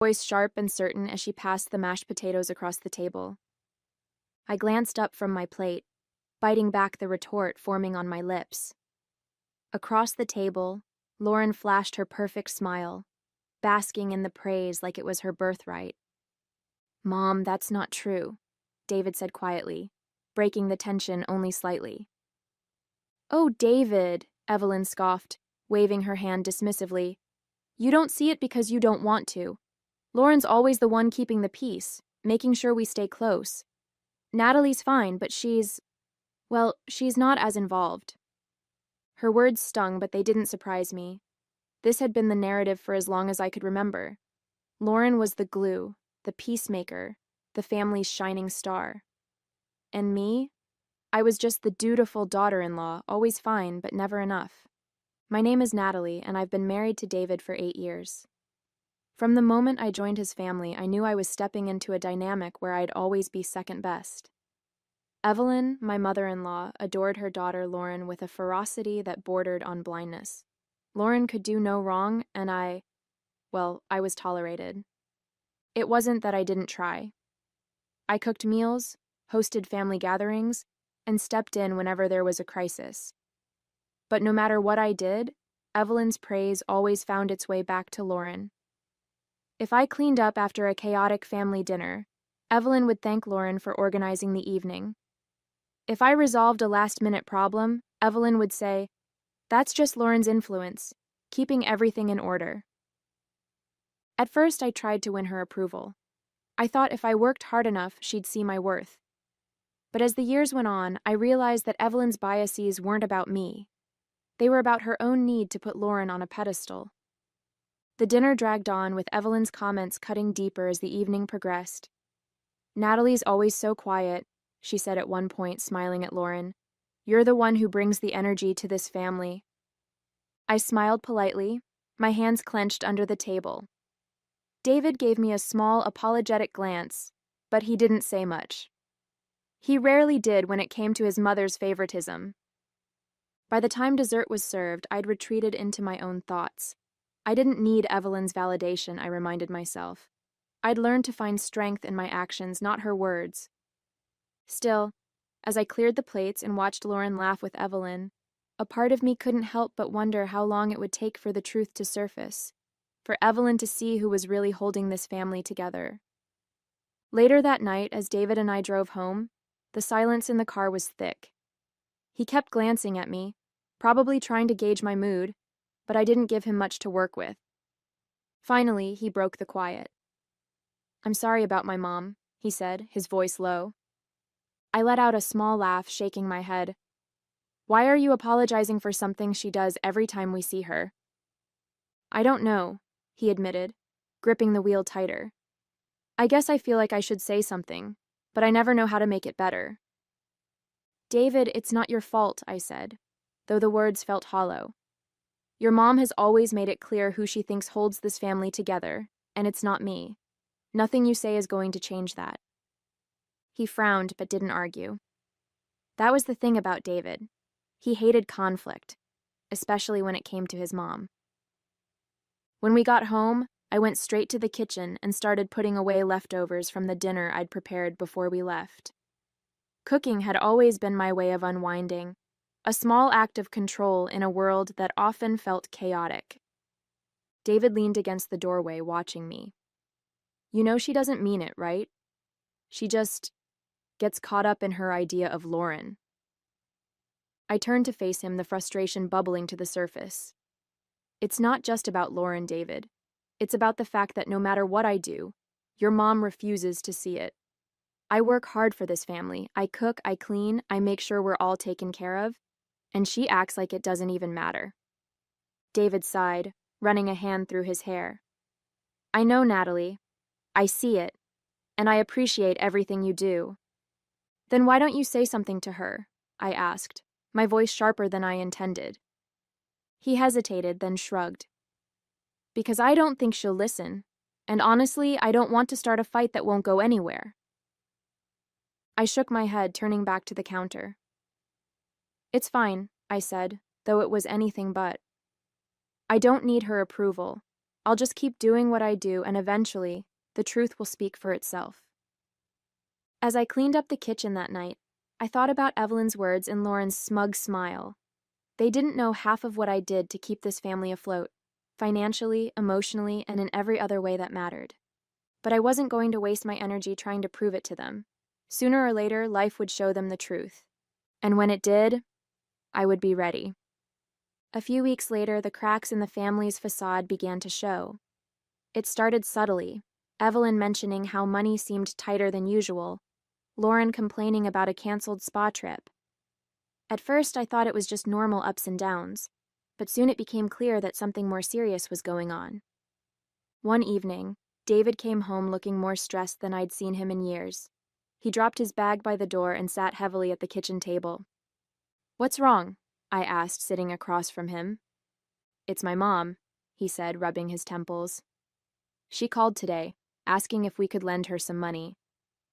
Voice sharp and certain as she passed the mashed potatoes across the table. I glanced up from my plate, biting back the retort forming on my lips. Across the table, Lauren flashed her perfect smile, basking in the praise like it was her birthright. "Mom, that's not true," David said quietly, breaking the tension only slightly. "Oh, David," Evelyn scoffed, waving her hand dismissively. "You don't see it because you don't want to. Lauren's always the one keeping the peace, making sure we stay close. Natalie's fine, but she's not as involved." Her words stung, but they didn't surprise me. This had been the narrative for as long as I could remember. Lauren was the glue, the peacemaker, the family's shining star. And me? I was just the dutiful daughter-in-law, always fine, but never enough. My name is Natalie, and I've been married to David for 8 years. From the moment I joined his family, I knew I was stepping into a dynamic where I'd always be second best. Evelyn, my mother-in-law, adored her daughter Lauren with a ferocity that bordered on blindness. Lauren could do no wrong, and I was tolerated. It wasn't that I didn't try. I cooked meals, hosted family gatherings, and stepped in whenever there was a crisis. But no matter what I did, Evelyn's praise always found its way back to Lauren. If I cleaned up after a chaotic family dinner, Evelyn would thank Lauren for organizing the evening. If I resolved a last-minute problem, Evelyn would say, "That's just Lauren's influence, keeping everything in order." At first, I tried to win her approval. I thought if I worked hard enough, she'd see my worth. But as the years went on, I realized that Evelyn's biases weren't about me. They were about her own need to put Lauren on a pedestal. The dinner dragged on, with Evelyn's comments cutting deeper as the evening progressed. "Natalie's always so quiet," she said at one point, smiling at Lauren. "You're the one who brings the energy to this family." I smiled politely, my hands clenched under the table. David gave me a small, apologetic glance, but he didn't say much. He rarely did when it came to his mother's favoritism. By the time dessert was served, I'd retreated into my own thoughts. I didn't need Evelyn's validation, I reminded myself. I'd learned to find strength in my actions, not her words. Still, as I cleared the plates and watched Lauren laugh with Evelyn, a part of me couldn't help but wonder how long it would take for the truth to surface, for Evelyn to see who was really holding this family together. Later that night, as David and I drove home, the silence in the car was thick. He kept glancing at me, probably trying to gauge my mood, but I didn't give him much to work with. Finally, he broke the quiet. "I'm sorry about my mom," he said, his voice low. I let out a small laugh, shaking my head. "Why are you apologizing for something she does every time we see her?" "I don't know," he admitted, gripping the wheel tighter. "I guess I feel like I should say something, but I never know how to make it better." "David, it's not your fault," I said, though the words felt hollow. "Your mom has always made it clear who she thinks holds this family together, and it's not me. Nothing you say is going to change that." He frowned but didn't argue. That was the thing about David. He hated conflict, especially when it came to his mom. When we got home, I went straight to the kitchen and started putting away leftovers from the dinner I'd prepared before we left. Cooking had always been my way of unwinding, a small act of control in a world that often felt chaotic. David leaned against the doorway, watching me. "You know she doesn't mean it, right? She just gets caught up in her idea of Lauren." I turned to face him, the frustration bubbling to the surface. "It's not just about Lauren, David. It's about the fact that no matter what I do, your mom refuses to see it. I work hard for this family. I cook, I clean, I make sure we're all taken care of, and she acts like it doesn't even matter." David sighed, running a hand through his hair. "I know, Natalie. I see it, and I appreciate everything you do." "Then why don't you say something to her?" I asked, my voice sharper than I intended. He hesitated, then shrugged. "Because I don't think she'll listen, and honestly, I don't want to start a fight that won't go anywhere." I shook my head, turning back to the counter. "It's fine," I said, though it was anything but. "I don't need her approval. I'll just keep doing what I do, and eventually, the truth will speak for itself. As I cleaned up the kitchen that night, I thought about Evelyn's words and Lauren's smug smile. They didn't know half of what I did to keep this family afloat, financially, emotionally, and in every other way that mattered. But I wasn't going to waste my energy trying to prove it to them. Sooner or later, life would show them the truth. And when it did, I would be ready. A few weeks later, the cracks in the family's facade began to show. It started subtly, Evelyn mentioning how money seemed tighter than usual, Lauren complaining about a canceled spa trip. At first, I thought it was just normal ups and downs, but soon it became clear that something more serious was going on. One evening, David came home looking more stressed than I'd seen him in years. He dropped his bag by the door and sat heavily at the kitchen table. "What's wrong?" I asked, sitting across from him. "It's my mom," he said, rubbing his temples. "She called today, asking if we could lend her some money.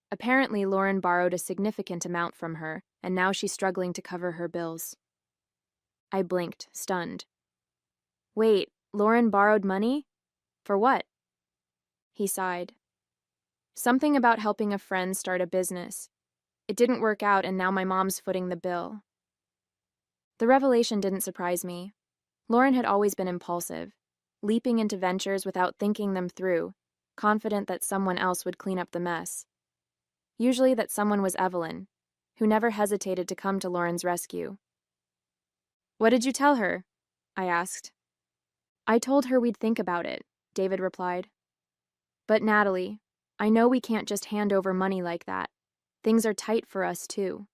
Apparently, Lauren borrowed a significant amount from her, and now she's struggling to cover her bills." I blinked, stunned. "Wait, Lauren borrowed money? For what?" He sighed. "Something about helping a friend start a business. It didn't work out, and now my mom's footing the bill." The revelation didn't surprise me. Lauren had always been impulsive, leaping into ventures without thinking them through, confident that someone else would clean up the mess. Usually that someone was Evelyn, who never hesitated to come to Lauren's rescue. "What did you tell her?" I asked. "I told her we'd think about it," David replied. "But Natalie, I know we can't just hand over money like that. Things are tight for us, too."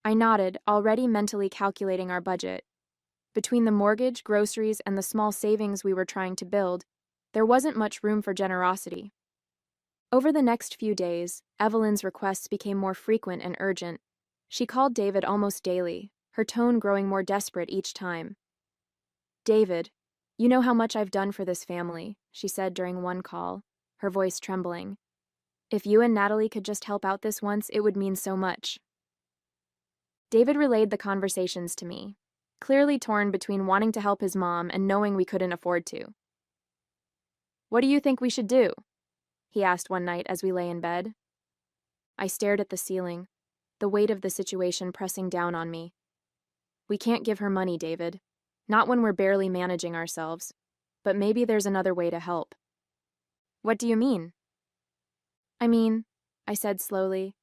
I nodded, already mentally calculating our budget. Between the mortgage, groceries, and the small savings we were trying to build, there wasn't much room for generosity. Over the next few days, Evelyn's requests became more frequent and urgent. She called David almost daily, her tone growing more desperate each time. "David, you know how much I've done for this family," she said during one call, her voice trembling. "If you and Natalie could just help out this once, it would mean so much." David relayed the conversations to me, clearly torn between wanting to help his mom and knowing we couldn't afford to. "What do you think we should do?" he asked one night as we lay in bed. I stared at the ceiling, the weight of the situation pressing down on me. "We can't give her money, David. Not when we're barely managing ourselves. But maybe there's another way to help." "What do you mean?" "I mean," I said slowly,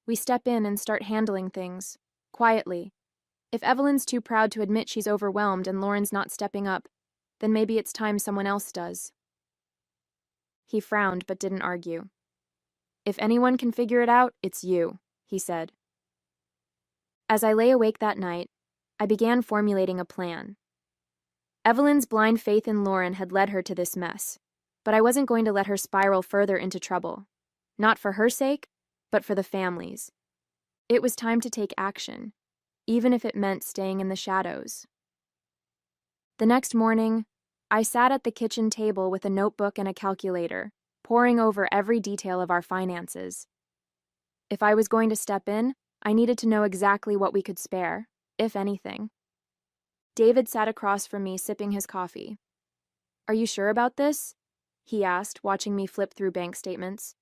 "we step in and start handling things, quietly. If Evelyn's too proud to admit she's overwhelmed and Lauren's not stepping up, then maybe it's time someone else does." He frowned but didn't argue. "If anyone can figure it out, it's you," he said. As I lay awake that night, I began formulating a plan. Evelyn's blind faith in Lauren had led her to this mess, but I wasn't going to let her spiral further into trouble. Not for her sake, but for the family's. It was time to take action, even if it meant staying in the shadows. The next morning, I sat at the kitchen table with a notebook and a calculator, poring over every detail of our finances. If I was going to step in, I needed to know exactly what we could spare, if anything. David sat across from me, sipping his coffee. "Are you sure about this?" he asked, watching me flip through bank statements.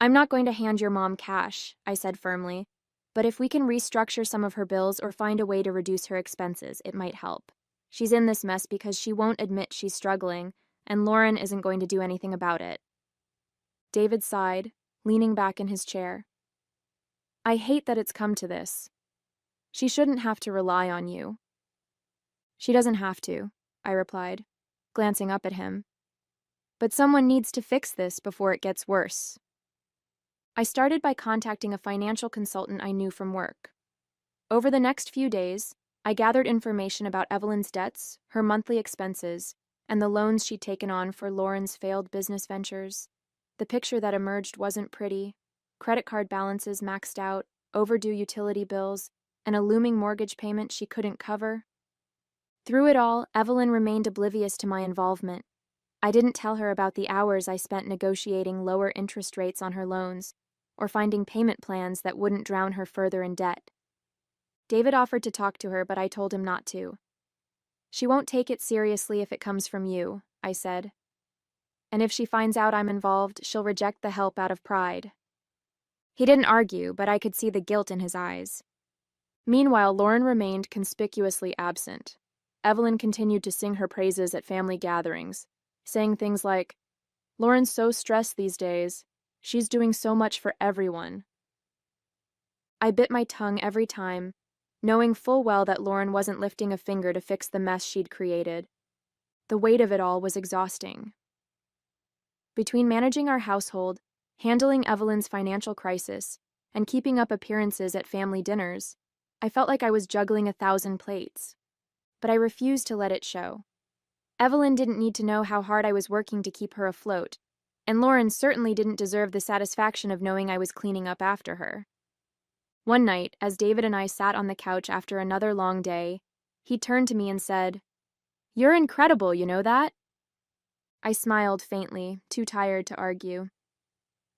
"I'm not going to hand your mom cash," I said firmly, "but if we can restructure some of her bills or find a way to reduce her expenses, it might help. She's in this mess because she won't admit she's struggling, and Lauren isn't going to do anything about it." David sighed, leaning back in his chair. "I hate that it's come to this. She shouldn't have to rely on you." "She doesn't have to," I replied, glancing up at him. "But someone needs to fix this before it gets worse." I started by contacting a financial consultant I knew from work. Over the next few days, I gathered information about Evelyn's debts, her monthly expenses, and the loans she'd taken on for Lauren's failed business ventures. The picture that emerged wasn't pretty. Credit card balances maxed out, overdue utility bills, and a looming mortgage payment she couldn't cover. Through it all, Evelyn remained oblivious to my involvement. I didn't tell her about the hours I spent negotiating lower interest rates on her loans, or finding payment plans that wouldn't drown her further in debt. David offered to talk to her, but I told him not to. "She won't take it seriously if it comes from you," I said. And if she finds out I'm involved, she'll reject the help out of pride. He didn't argue, but I could see the guilt in his eyes. Meanwhile, Lauren remained conspicuously absent. Evelyn continued to sing her praises at family gatherings, saying things like, "Lauren's so stressed these days. She's doing so much for everyone." I bit my tongue every time, knowing full well that Lauren wasn't lifting a finger to fix the mess she'd created. The weight of it all was exhausting. Between managing our household, handling Evelyn's financial crisis, and keeping up appearances at family dinners, I felt like I was juggling 1,000 plates. But I refused to let it show. Evelyn didn't need to know how hard I was working to keep her afloat, and Lauren certainly didn't deserve the satisfaction of knowing I was cleaning up after her. One night, as David and I sat on the couch after another long day, he turned to me and said, "You're incredible, you know that?" I smiled faintly, too tired to argue.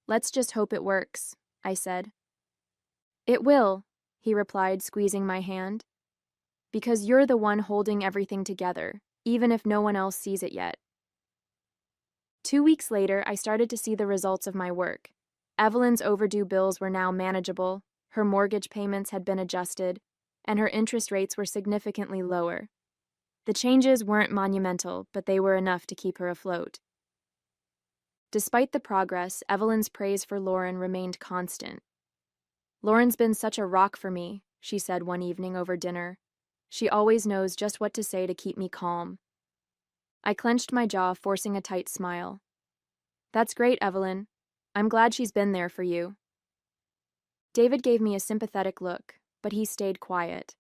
"Let's just hope it works," I said. "It will," he replied, squeezing my hand. "Because you're the one holding everything together, even if no one else sees it yet." 2 weeks later, I started to see the results of my work. Evelyn's overdue bills were now manageable, her mortgage payments had been adjusted, and her interest rates were significantly lower. The changes weren't monumental, but they were enough to keep her afloat. Despite the progress, Evelyn's praise for Lauren remained constant. "Lauren's been such a rock for me," she said one evening over dinner. "She always knows just what to say to keep me calm." I clenched my jaw, forcing a tight smile. "That's great, Evelyn. I'm glad she's been there for you." David gave me a sympathetic look, but he stayed quiet.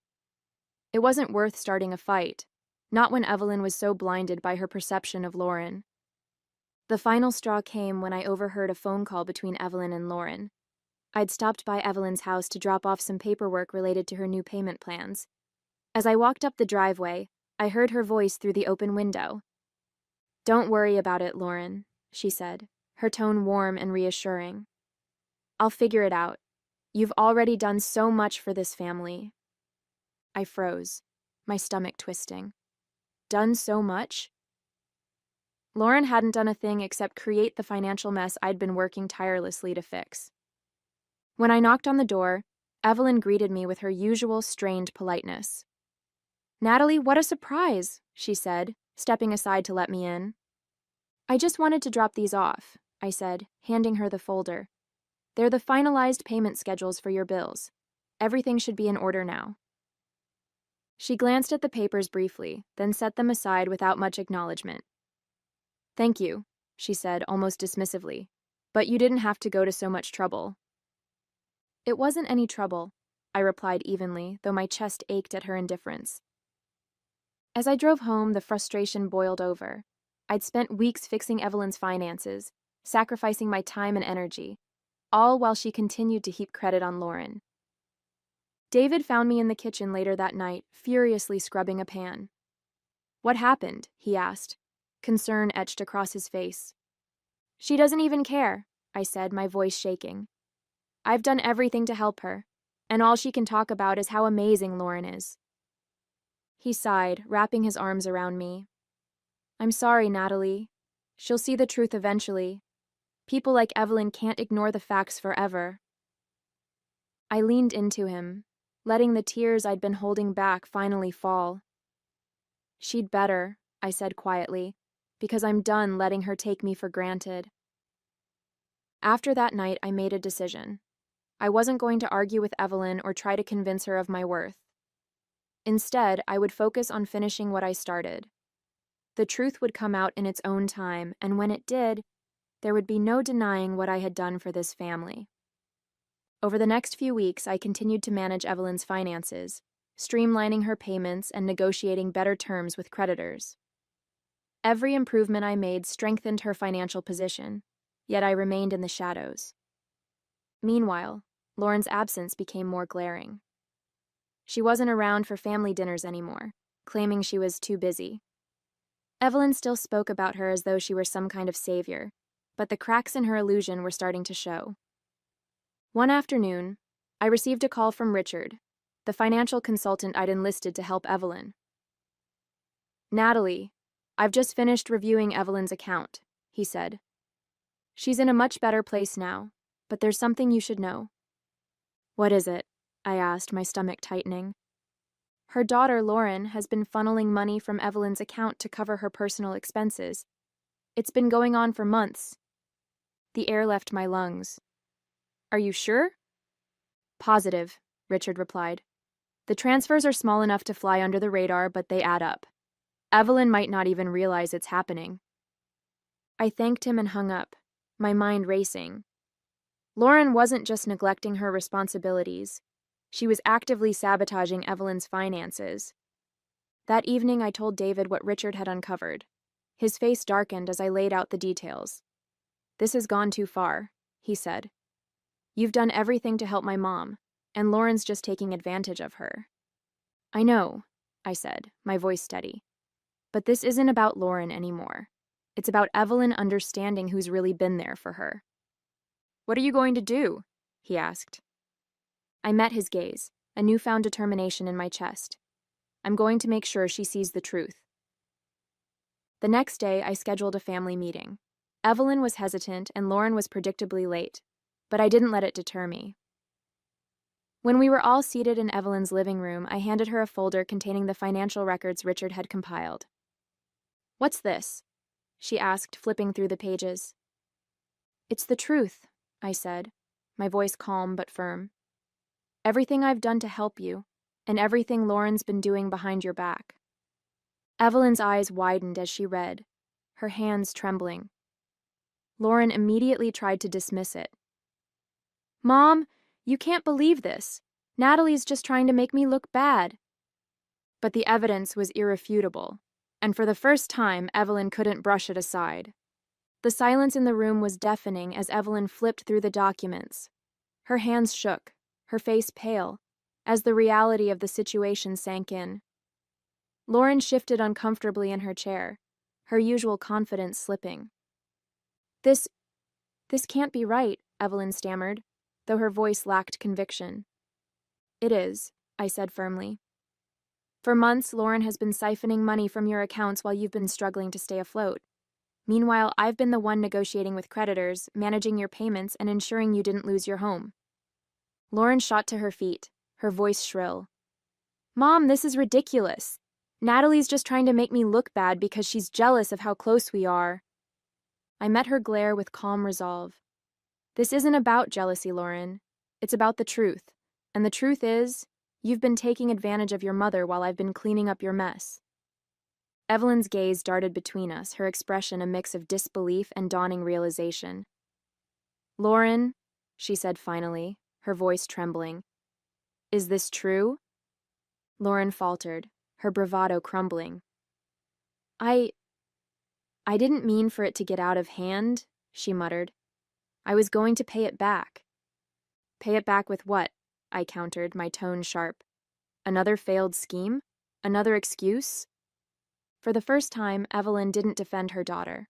It wasn't worth starting a fight, not when Evelyn was so blinded by her perception of Lauren. The final straw came when I overheard a phone call between Evelyn and Lauren. I'd stopped by Evelyn's house to drop off some paperwork related to her new payment plans. As I walked up the driveway, I heard her voice through the open window. "Don't worry about it, Lauren," she said, her tone warm and reassuring. "I'll figure it out. You've already done so much for this family." I froze, my stomach twisting. Done so much? Lauren hadn't done a thing except create the financial mess I'd been working tirelessly to fix. When I knocked on the door, Evelyn greeted me with her usual strained politeness. "Natalie, what a surprise," she said, stepping aside to let me in. "I just wanted to drop these off," I said, handing her the folder. "They're the finalized payment schedules for your bills. Everything should be in order now." She glanced at the papers briefly, then set them aside without much acknowledgement. "Thank you," she said almost dismissively, "but you didn't have to go to so much trouble." "It wasn't any trouble," I replied evenly, though my chest ached at her indifference. As I drove home, the frustration boiled over. I'd spent weeks fixing Evelyn's finances, sacrificing my time and energy, all while she continued to heap credit on Lauren. David found me in the kitchen later that night, furiously scrubbing a pan. "What happened?" he asked, concern etched across his face. "She doesn't even care," I said, my voice shaking. "I've done everything to help her, and all she can talk about is how amazing Lauren is." He sighed, wrapping his arms around me. "I'm sorry, Natalie. She'll see the truth eventually. People like Evelyn can't ignore the facts forever." I leaned into him, letting the tears I'd been holding back finally fall. "She'd better," I said quietly, "because I'm done letting her take me for granted." After that night, I made a decision. I wasn't going to argue with Evelyn or try to convince her of my worth. Instead, I would focus on finishing what I started. The truth would come out in its own time, and when it did, there would be no denying what I had done for this family. Over the next few weeks, I continued to manage Evelyn's finances, streamlining her payments and negotiating better terms with creditors. Every improvement I made strengthened her financial position, yet I remained in the shadows. Meanwhile, Lauren's absence became more glaring. She wasn't around for family dinners anymore, claiming she was too busy. Evelyn still spoke about her as though she were some kind of savior, but the cracks in her illusion were starting to show. One afternoon, I received a call from Richard, the financial consultant I'd enlisted to help Evelyn. "Natalie, I've just finished reviewing Evelyn's account, he said. She's in a much better place now, but there's something you should know. What is it? I asked, my stomach tightening. Her daughter, Lauren, has been funneling money from Evelyn's account to cover her personal expenses. It's been going on for months. The air left my lungs. Are you sure? Positive, Richard replied. The transfers are small enough to fly under the radar, but they add up. Evelyn might not even realize it's happening. I thanked him and hung up, my mind racing. Lauren wasn't just neglecting her responsibilities. She was actively sabotaging Evelyn's finances. That evening, I told David what Richard had uncovered. His face darkened as I laid out the details. This has gone too far, he said. You've done everything to help my mom, and Lauren's just taking advantage of her. I know, I said, my voice steady. But this isn't about Lauren anymore. It's about Evelyn understanding who's really been there for her. What are you going to do? He asked. I met his gaze, a newfound determination in my chest. I'm going to make sure she sees the truth. The next day, I scheduled a family meeting. Evelyn was hesitant and Lauren was predictably late, but I didn't let it deter me. When we were all seated in Evelyn's living room, I handed her a folder containing the financial records Richard had compiled. What's this? She asked, flipping through the pages. It's the truth, I said, my voice calm but firm. Everything I've done to help you, and everything Lauren's been doing behind your back. Evelyn's eyes widened as she read, her hands trembling. Lauren immediately tried to dismiss it. Mom, you can't believe this. Natalie's just trying to make me look bad. But the evidence was irrefutable, and for the first time, Evelyn couldn't brush it aside. The silence in the room was deafening as Evelyn flipped through the documents. Her hands shook, her face pale, as the reality of the situation sank in. Lauren shifted uncomfortably in her chair, her usual confidence slipping. This can't be right, Evelyn stammered, though her voice lacked conviction. It is, I said firmly. For months, Lauren has been siphoning money from your accounts while you've been struggling to stay afloat. Meanwhile, I've been the one negotiating with creditors, managing your payments, and ensuring you didn't lose your home. Lauren shot to her feet, her voice shrill. Mom, this is ridiculous. Natalie's just trying to make me look bad because she's jealous of how close we are. I met her glare with calm resolve. This isn't about jealousy, Lauren. It's about the truth. And the truth is, you've been taking advantage of your mother while I've been cleaning up your mess. Evelyn's gaze darted between us, her expression a mix of disbelief and dawning realization. Lauren, she said finally, her voice trembling. Is this true? Lauren faltered, her bravado crumbling. I didn't mean for it to get out of hand, she muttered. I was going to pay it back. Pay it back with what? I countered, my tone sharp. Another failed scheme? Another excuse? For the first time, Evelyn didn't defend her daughter.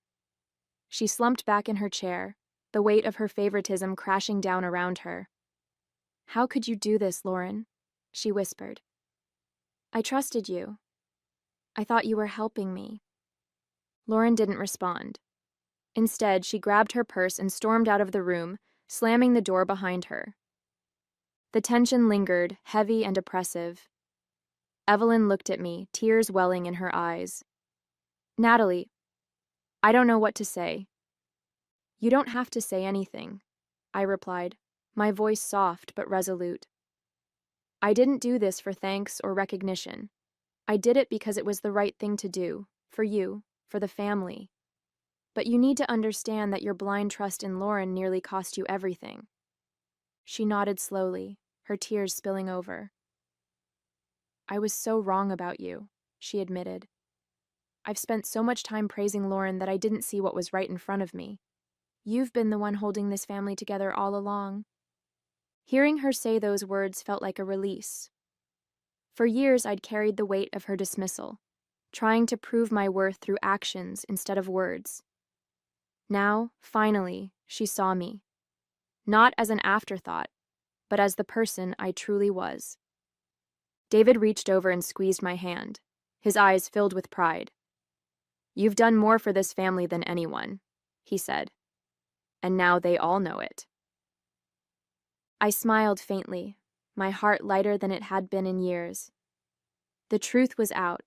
She slumped back in her chair, the weight of her favoritism crashing down around her. How could you do this, Lauren? She whispered. I trusted you. I thought you were helping me. Lauren didn't respond. Instead, she grabbed her purse and stormed out of the room, slamming the door behind her. The tension lingered, heavy and oppressive. Evelyn looked at me, tears welling in her eyes. Natalie, I don't know what to say. You don't have to say anything, I replied, my voice soft but resolute. I didn't do this for thanks or recognition. I did it because it was the right thing to do, for you, for the family. But you need to understand that your blind trust in Lauren nearly cost you everything. She nodded slowly, her tears spilling over. I was so wrong about you, she admitted. I've spent so much time praising Lauren that I didn't see what was right in front of me. You've been the one holding this family together all along. Hearing her say those words felt like a release. For years, I'd carried the weight of her dismissal, trying to prove my worth through actions instead of words. Now, finally, she saw me. Not as an afterthought, but as the person I truly was. David reached over and squeezed my hand, his eyes filled with pride. "You've done more for this family than anyone," he said. "And now they all know it." I smiled faintly, my heart lighter than it had been in years. The truth was out,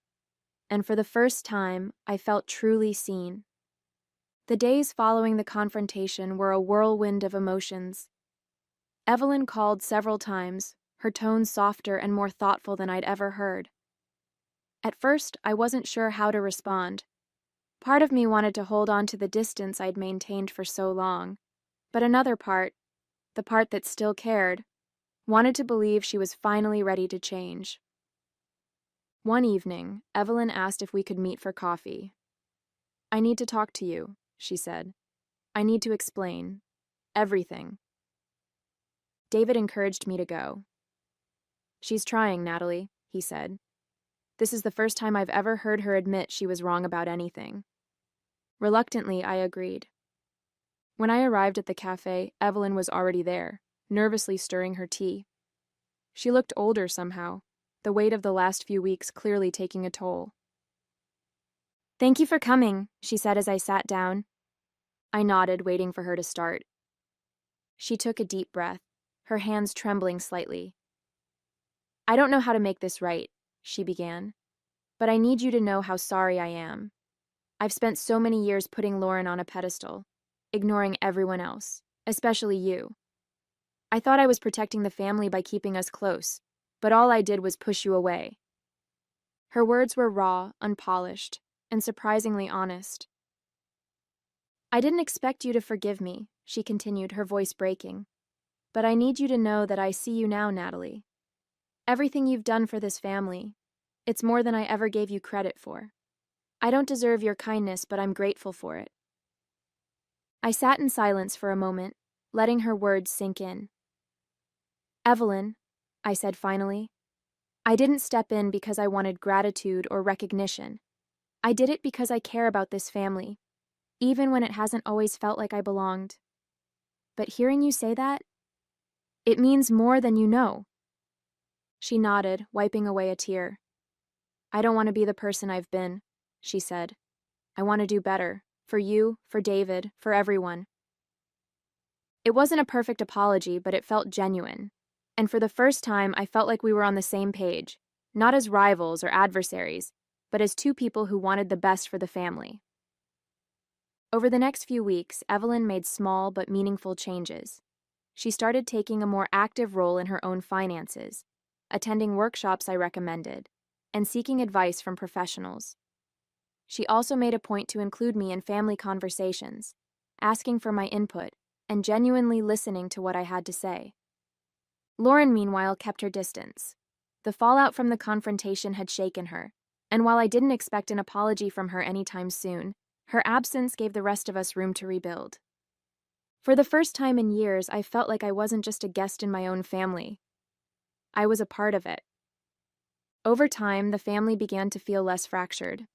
and for the first time, I felt truly seen. The days following the confrontation were a whirlwind of emotions. Evelyn called several times, her tone softer and more thoughtful than I'd ever heard. At first, I wasn't sure how to respond. Part of me wanted to hold on to the distance I'd maintained for so long, but another part, the part that still cared, wanted to believe she was finally ready to change. One evening, Evelyn asked if we could meet for coffee. "I need to talk to you," she said. "I need to explain everything." David encouraged me to go. "She's trying, Natalie," he said. "This is the first time I've ever heard her admit she was wrong about anything." Reluctantly, I agreed. When I arrived at the cafe, Evelyn was already there, nervously stirring her tea. She looked older somehow, the weight of the last few weeks clearly taking a toll. "Thank you for coming," she said as I sat down. I nodded, waiting for her to start. She took a deep breath, her hands trembling slightly. "I don't know how to make this right," she began, "but I need you to know how sorry I am. I've spent so many years putting Lauren on a pedestal, ignoring everyone else, especially you. I thought I was protecting the family by keeping us close, but all I did was push you away." Her words were raw, unpolished, and surprisingly honest. "I didn't expect you to forgive me," she continued, her voice breaking. "But I need you to know that I see you now, Natalie. Everything you've done for this family, it's more than I ever gave you credit for. I don't deserve your kindness, but I'm grateful for it." I sat in silence for a moment, letting her words sink in. "Evelyn," I said finally, "I didn't step in because I wanted gratitude or recognition. I did it because I care about this family, even when it hasn't always felt like I belonged. But hearing you say that, it means more than you know." She nodded, wiping away a tear. "I don't want to be the person I've been," she said. "I want to do better, for you, for David, for everyone." It wasn't a perfect apology, but it felt genuine. And for the first time, I felt like we were on the same page, not as rivals or adversaries, but as two people who wanted the best for the family. Over the next few weeks, Evelyn made small but meaningful changes. She started taking a more active role in her own finances, attending workshops I recommended, and seeking advice from professionals. She also made a point to include me in family conversations, asking for my input, and genuinely listening to what I had to say. Lauren, meanwhile, kept her distance. The fallout from the confrontation had shaken her, and while I didn't expect an apology from her anytime soon, her absence gave the rest of us room to rebuild. For the first time in years, I felt like I wasn't just a guest in my own family. I was a part of it. Over time, the family began to feel less fractured.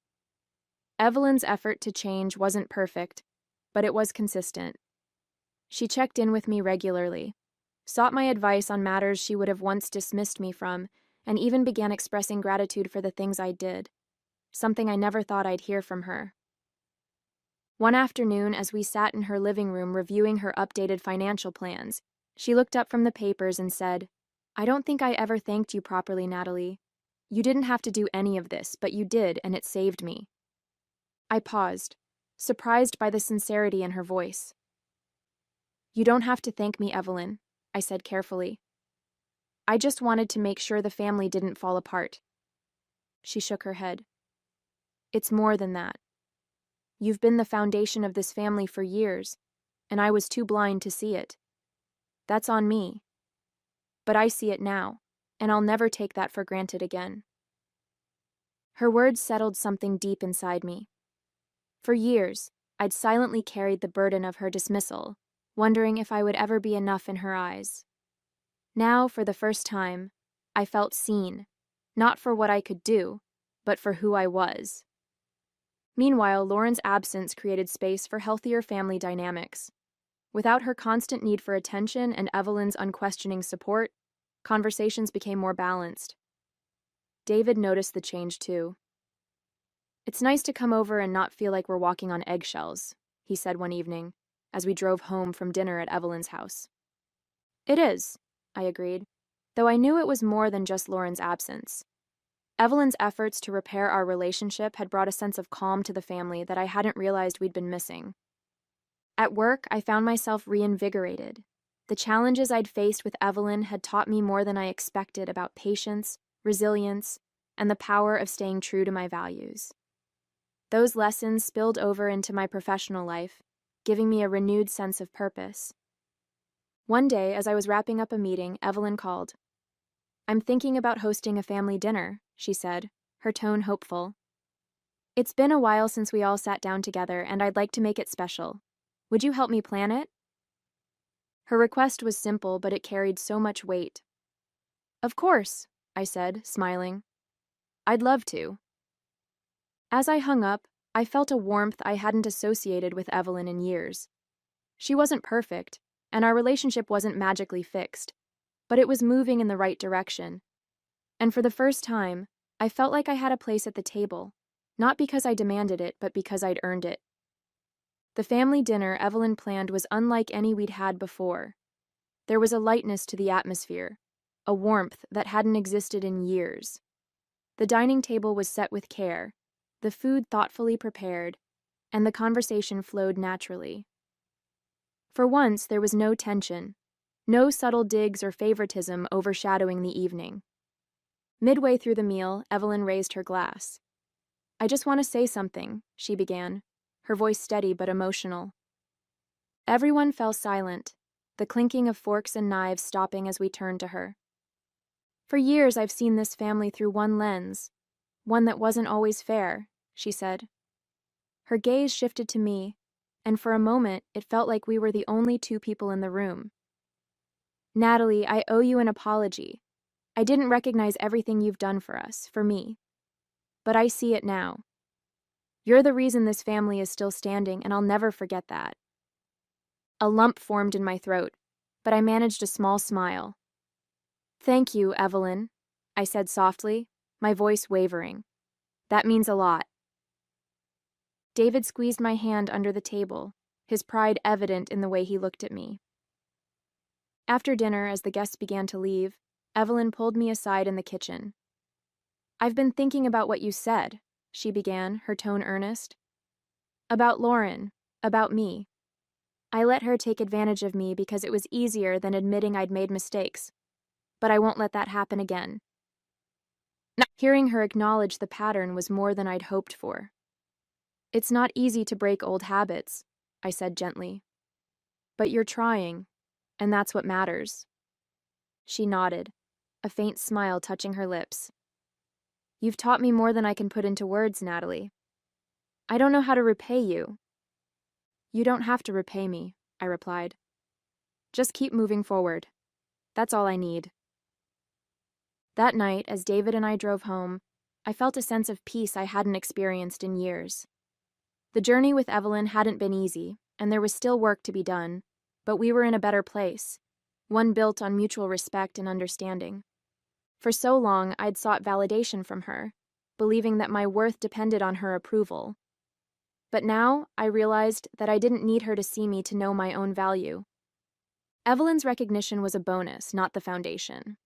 Evelyn's effort to change wasn't perfect, but it was consistent. She checked in with me regularly, sought my advice on matters she would have once dismissed me from, and even began expressing gratitude for the things I did, something I never thought I'd hear from her. One afternoon, as we sat in her living room reviewing her updated financial plans, she looked up from the papers and said, "I don't think I ever thanked you properly, Natalie. You didn't have to do any of this, but you did, and it saved me." I paused, surprised by the sincerity in her voice. "You don't have to thank me, Evelyn," I said carefully. "I just wanted to make sure the family didn't fall apart." She shook her head. "It's more than that. You've been the foundation of this family for years, and I was too blind to see it. That's on me. But I see it now, and I'll never take that for granted again." Her words settled something deep inside me. For years, I'd silently carried the burden of her dismissal, wondering if I would ever be enough in her eyes. Now, for the first time, I felt seen, not for what I could do, but for who I was. Meanwhile, Lauren's absence created space for healthier family dynamics. Without her constant need for attention and Evelyn's unquestioning support, conversations became more balanced. David noticed the change too. It's nice to come over and not feel like we're walking on eggshells, he said one evening, as we drove home from dinner at Evelyn's house. It is, I agreed, though I knew it was more than just Lauren's absence. Evelyn's efforts to repair our relationship had brought a sense of calm to the family that I hadn't realized we'd been missing. At work, I found myself reinvigorated. The challenges I'd faced with Evelyn had taught me more than I expected about patience, resilience, and the power of staying true to my values. Those lessons spilled over into my professional life, giving me a renewed sense of purpose. One day, as I was wrapping up a meeting, Evelyn called. "I'm thinking about hosting a family dinner," she said, her tone hopeful. "It's been a while since we all sat down together, and I'd like to make it special. Would you help me plan it?" Her request was simple, but it carried so much weight. "Of course," I said, smiling. "I'd love to." As I hung up, I felt a warmth I hadn't associated with Evelyn in years. She wasn't perfect, and our relationship wasn't magically fixed, but it was moving in the right direction. And for the first time, I felt like I had a place at the table, not because I demanded it, but because I'd earned it. The family dinner Evelyn planned was unlike any we'd had before. There was a lightness to the atmosphere, a warmth that hadn't existed in years. The dining table was set with care, the food thoughtfully prepared, and the conversation flowed naturally. For once, there was no tension, no subtle digs or favoritism overshadowing the evening. Midway through the meal, Evelyn raised her glass. "I just want to say something," she began, her voice steady but emotional. Everyone fell silent, the clinking of forks and knives stopping as we turned to her. "For years I've seen this family through one lens, one that wasn't always fair," she said. Her gaze shifted to me, and for a moment it felt like we were the only two people in the room. "Natalie, I owe you an apology. I didn't recognize everything you've done for us, for me. But I see it now. You're the reason this family is still standing, and I'll never forget that." A lump formed in my throat, but I managed a small smile. "Thank you, Evelyn," I said softly, my voice wavering. "That means a lot." David squeezed my hand under the table, his pride evident in the way he looked at me. After dinner, as the guests began to leave, Evelyn pulled me aside in the kitchen. "I've been thinking about what you said," she began, her tone earnest. "About Lauren, about me. I let her take advantage of me because it was easier than admitting I'd made mistakes, but I won't let that happen again." Hearing her acknowledge the pattern was more than I'd hoped for. "It's not easy to break old habits," I said gently. "But you're trying, and that's what matters." She nodded, a faint smile touching her lips. "You've taught me more than I can put into words, Natalie. I don't know how to repay you." "You don't have to repay me," I replied. "Just keep moving forward. That's all I need." That night, as David and I drove home, I felt a sense of peace I hadn't experienced in years. The journey with Evelyn hadn't been easy, and there was still work to be done, but we were in a better place, one built on mutual respect and understanding. For so long, I'd sought validation from her, believing that my worth depended on her approval. But now, I realized that I didn't need her to see me to know my own value. Evelyn's recognition was a bonus, not the foundation.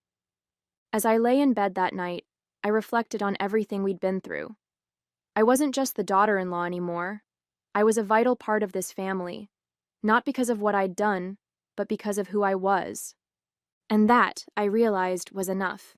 As I lay in bed that night, I reflected on everything we'd been through. I wasn't just the daughter-in-law anymore. I was a vital part of this family, not because of what I'd done, but because of who I was. And that, I realized, was enough.